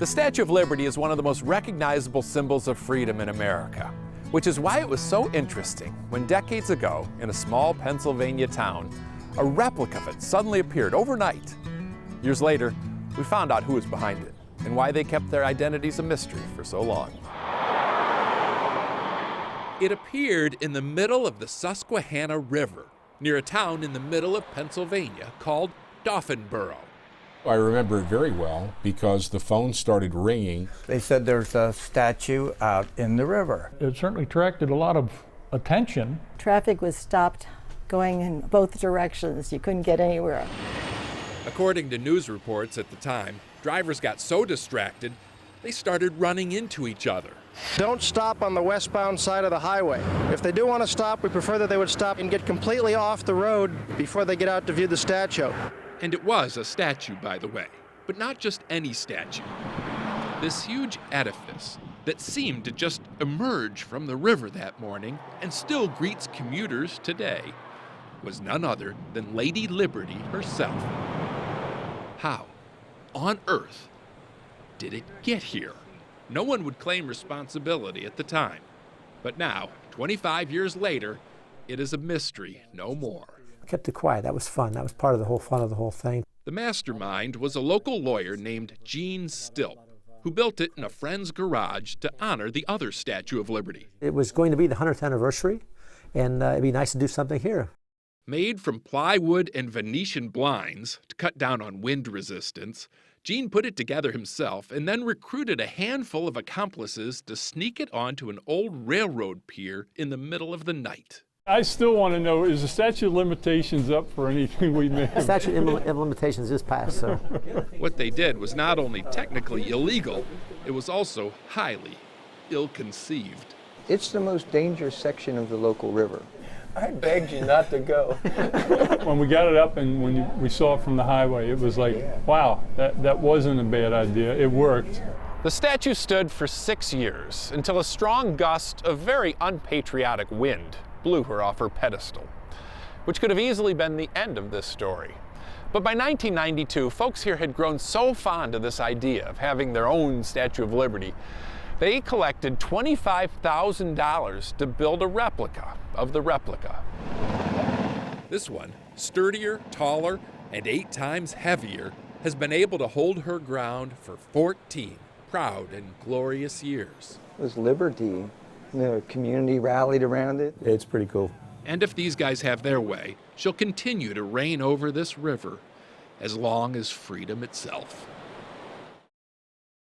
The Statue of Liberty is one of the most recognizable symbols of freedom in America, which is why it was so interesting when decades ago, in a small Pennsylvania town, a replica of it suddenly appeared overnight. Years later, we found out who was behind it and why they kept their identities a mystery for so long. It appeared in the middle of the Susquehanna River, near a town in the middle of Pennsylvania called Dauphinboro. I remember it very well because the phone started ringing. They said there's a statue out in the river. It certainly attracted a lot of attention. Traffic was stopped going in both directions. You couldn't get anywhere. According to news reports at the time, drivers got so distracted, they started running into each other. Don't stop on the westbound side of the highway. If they do want to stop, we prefer that they would stop and get completely off the road before they get out to view the statue. And it was a statue, by the way, but not just any statue. This huge edifice that seemed to just emerge from the river that morning and still greets commuters today was none other than Lady Liberty herself. How on earth did it get here? No one would claim responsibility at the time, but now, 25 years later, it is a mystery no more. Kept it quiet. That was fun. That was part of the whole fun of the whole thing. The mastermind was a local lawyer named Gene Stilt, who built it in a friend's garage to honor the other Statue of Liberty. It was going to be the 100th anniversary, and it'd be nice to do something here. Made from plywood and Venetian blinds to cut down on wind resistance, Gene put it together himself and then recruited a handful of accomplices to sneak it onto an old railroad pier in the middle of the night. I still want to know, is the statute of limitations up for anything we may have? The statute of limitations is passed, so. What they did was not only technically illegal, it was also highly ill-conceived. It's the most dangerous section of the local river. I begged you not to go. When we got it up and when we saw it from the highway, it was like, wow, that wasn't a bad idea. It worked. The statue stood for 6 years until a strong gust of very unpatriotic wind blew her off her pedestal, which could have easily been the end of this story. But by 1992, folks here had grown so fond of this idea of having their own Statue of Liberty, they collected $25,000 to build a replica of the replica. This one, sturdier, taller, and 8 times heavier, has been able to hold her ground for 14 proud and glorious years. It was liberty. The community rallied around it. It's pretty cool. And if these guys have their way, she'll continue to reign over this river as long as freedom itself.